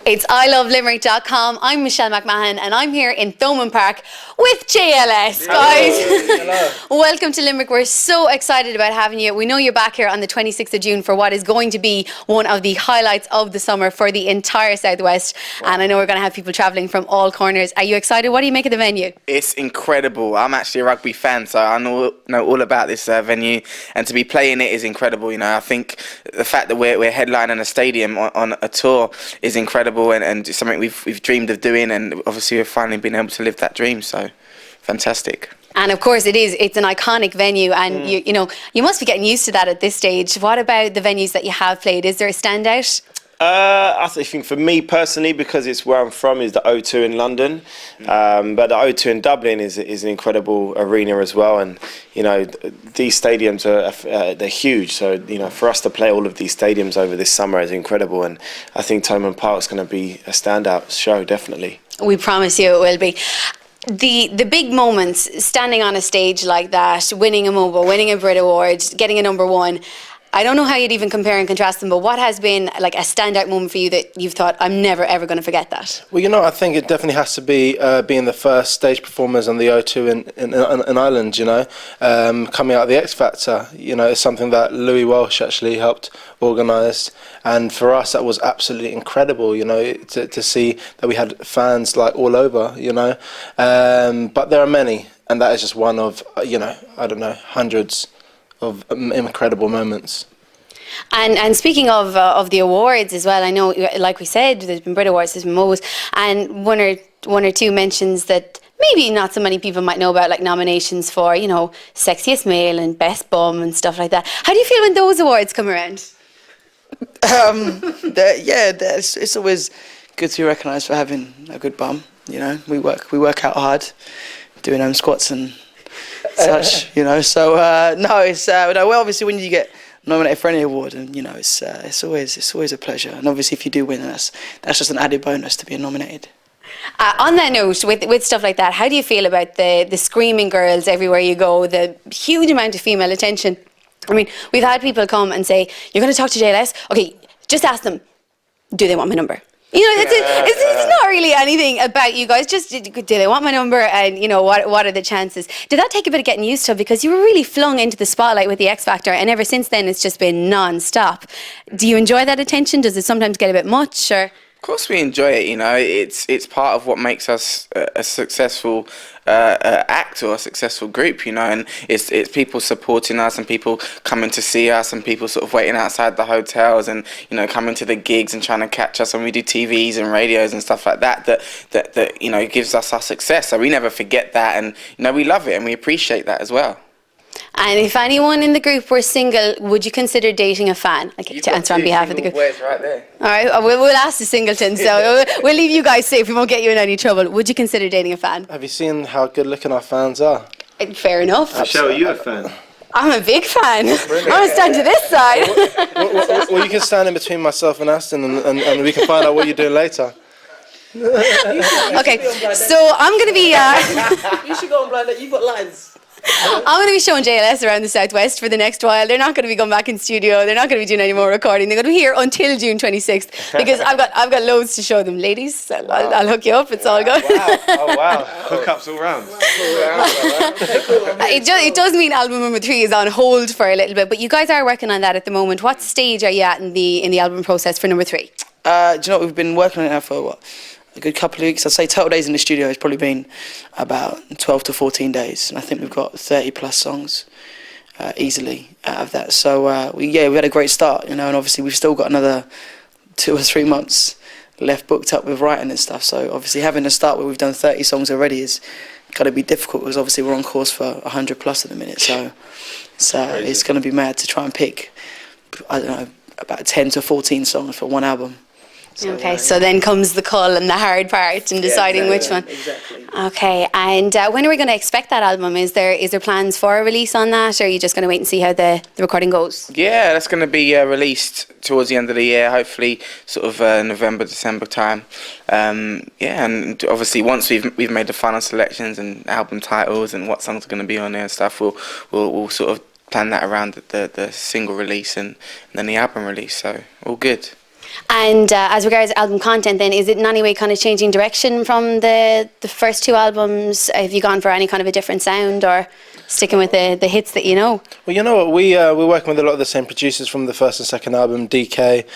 It's ilovelimerick.com. I'm Mc Mahon and I'm here in Thomond Park with JLS, guys. Hello. Welcome to Limerick. We're so excited about having you. We know you're back here on the 26th of June for what is going to be one of the highlights of the summer for the entire Southwest. Wow. And I know we're going to have people travelling from all corners. Are you excited? What do you make of the venue? It's incredible. I'm actually a rugby fan, so I know all about this venue. And to be playing it is incredible. You know, I think the fact that we're headlining a stadium on a tour is incredible. And it's something we've dreamed of doing, and obviously we've finally been able to live that dream, so fantastic. And of course it's an iconic venue, and you know you must be getting used to that at this stage. What about the venues that you have played? Is there a standout? I think for me personally, because it's where I'm from, is the O2 in London, but the O2 in Dublin is an incredible arena as well. And you know, these stadiums they're huge. So you know, for us to play all of these stadiums over this summer is incredible. And I think Thomond Park's going to be a standout show, definitely. We promise you it will be. The big moments, standing on a stage like that, winning a MOBO, winning a Brit Award, getting a #1. I don't know how you'd even compare and contrast them, but what has been like a standout moment for you that you've thought, I'm never ever going to forget that? Well, you know, I think it definitely has to be being the first stage performers on the O2 in Ireland, you know, coming out of the X Factor. You know, it's something that Louis Walsh actually helped organise, and for us that was absolutely incredible, you know, to see that we had fans like all over, you know, but there are many, and that is just one of, you know, I don't know, hundreds of incredible moments. And speaking of the awards as well, I know, like we said, there's been Brit Awards, there's been MOBOs, and one or two mentions that maybe not so many people might know about, like nominations for, you know, Sexiest Male and Best Bum and stuff like that. How do you feel when those awards come around? It's always good to be recognised for having a good bum. You know, we work out hard, doing squats and such, you know. So well, obviously when you get nominated for any award, and you know, it's always a pleasure. And obviously if you do win, that's just an added bonus to being nominated. On that note, with stuff like that, how do you feel about the screaming girls everywhere you go, the huge amount of female attention? I mean, we've had people come and say, you're going to talk to JLS? Okay, just ask them, do they want my number? You know, it's not really anything about you guys. Just, do they want my number? And, you know, what are the chances? Did that take a bit of getting used to? Because you were really flung into the spotlight with the X Factor, and ever since then, it's just been non-stop. Do you enjoy that attention? Does it sometimes get a bit much? Or? Of course we enjoy it, you know. It's part of what makes us a successful act or a successful group, you know. And it's people supporting us and people coming to see us and people sort of waiting outside the hotels and, you know, coming to the gigs and trying to catch us when we do TVs and radios and stuff like that. That you know, gives us our success. So we never forget that, and you know, we love it and we appreciate that as well. And if anyone in the group were single, would you consider dating a fan? Like, to answer on behalf of the group. Right there. All right, we'll ask the singletons. So we'll leave you guys safe. We won't get you in any trouble. Would you consider dating a fan? Have you seen how good looking our fans are? Fair enough. Michelle, are you a fan? I'm a big fan. I'm going to stand to this side. Well, you can stand in between myself and Aston, and we can find out what you're doing later. Okay, so I'm going to be... You should go on blind. You've got lines. I'm going to be showing JLS around the Southwest for the next while. They're not going to be going back in studio. They're not going to be doing any more recording. They're going to be here until June 26th because I've got loads to show them. Ladies, I'll hook you up. It's all good. Wow. Oh wow. Hookups all round. It does mean album #3 is on hold for a little bit, but you guys are working on that at the moment. What stage are you at in the album process for #3? Do you know what, we've been working on it now for a good couple of weeks. I'd say total days in the studio has probably been about 12 to 14 days, and I think we've got 30 plus songs easily out of that. So we had a great start, you know, and obviously we've still got another 2 or 3 months left booked up with writing and stuff. So obviously having a start where we've done 30 songs already is going to be difficult because obviously we're on course for 100 plus at the minute. So it's going to be mad to try and pick, I don't know, about 10 to 14 songs for one album. Okay, so then comes the call and the hard part in deciding which one. Exactly. Okay, and when are we going to expect that album? Is there plans for a release on that, or are you just going to wait and see how the recording goes? Yeah, that's going to be released towards the end of the year, hopefully sort of November, December time. Yeah, and obviously once we've made the final selections and album titles and what songs are going to be on there and stuff, we'll sort of plan that around the single release and then the album release. So all good. And as regards album content, then, is it in any way kind of changing direction from the first two albums? Have you gone for any kind of a different sound, or sticking with the hits that you know? Well, you know what, we're working with a lot of the same producers from the first and second album, DK,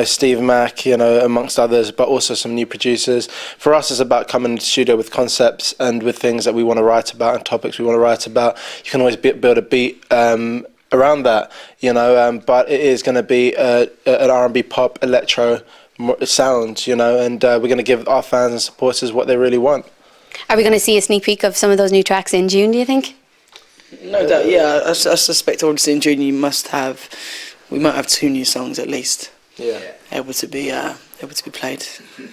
Steve Mack, amongst others, but also some new producers. For us, it's about coming into the studio with concepts and with things that we want to write about and topics we want to write about. You can always build a beat around that, but it is going to be an R&B pop electro sound, and we're going to give our fans and supporters what they really want. Are we going to see a sneak peek of some of those new tracks in June, do you think? No doubt, yeah. I suspect obviously in June we might have 2 new songs at least. Yeah. Able to be played.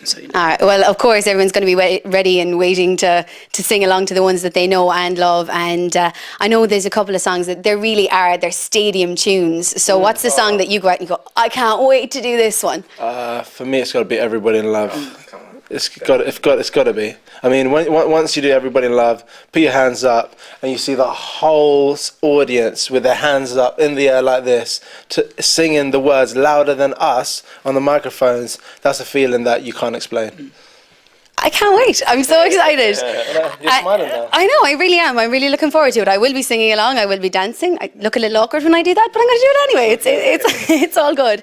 So, All right. Well, of course, everyone's going to be ready and waiting to sing along to the ones that they know and love. And I know there's a couple of songs that they're stadium tunes. So what's the song that you go out and you go, I can't wait to do this one? For me, it's got to be Everybody in Love. It's got to be. I mean, once you do Everybody in Love, put your hands up, and you see the whole audience with their hands up in the air like this, singing the words louder than us on the microphones. That's a feeling that you can't explain. I can't wait. I'm so excited. You're smiling now. I know, I really am. I'm really looking forward to it. I will be singing along. I will be dancing. I look a little awkward when I do that, but I'm going to do it anyway. It's all good.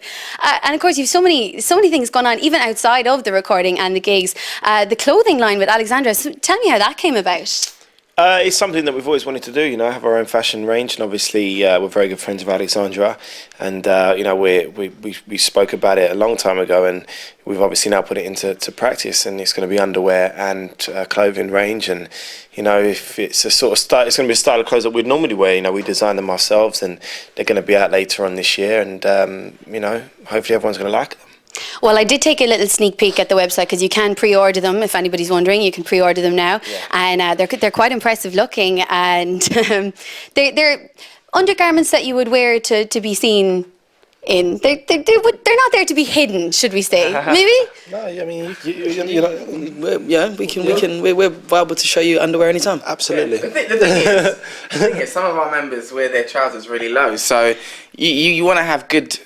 And of course, you've so many things going on, even outside of the recording and the gigs. The clothing line with Alexandra. So tell me how that came about. It's something that we've always wanted to do, have our own fashion range, and obviously we're very good friends with Alexandra, and we spoke about it a long time ago, and we've obviously now put it into practice, and it's going to be underwear and clothing range, and if it's a sort of style, it's going to be a style of clothes that we'd normally wear. We design them ourselves, and they're going to be out later on this year, and hopefully everyone's going to like them. Well, I did take a little sneak peek at the website, because you can pre-order them. If anybody's wondering, you can pre-order them now, and they're quite impressive looking, and they're undergarments that you would wear to be seen in. They're not there to be hidden, should we say? Maybe. No, I mean, we're viable to show you underwear anytime. Absolutely. Yeah. The thing is, some of our members wear their trousers really low, so you want to have good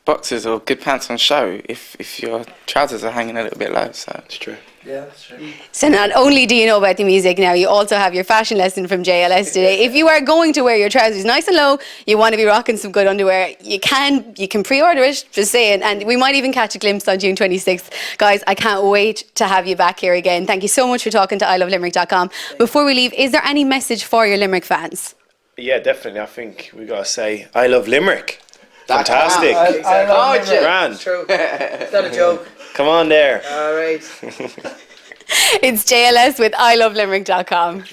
boxers or good pants on show if your trousers are hanging a little bit low. So it's true. Yeah, that's true. So not only do you know about the music now, you also have your fashion lesson from JLS today. If you are going to wear your trousers nice and low, you want to be rocking some good underwear, you can pre-order it, just saying, and we might even catch a glimpse on June 26th. Guys, I can't wait to have you back here again. Thank you so much for talking to ilovelimerick.com. Before we leave, is there any message for your Limerick fans? Yeah, definitely. I think we've got to say, I love Limerick. Fantastic. I love Limerick. Grand. True. It's not a joke. Come on there. All right. It's JLS with ilovelimerick.com.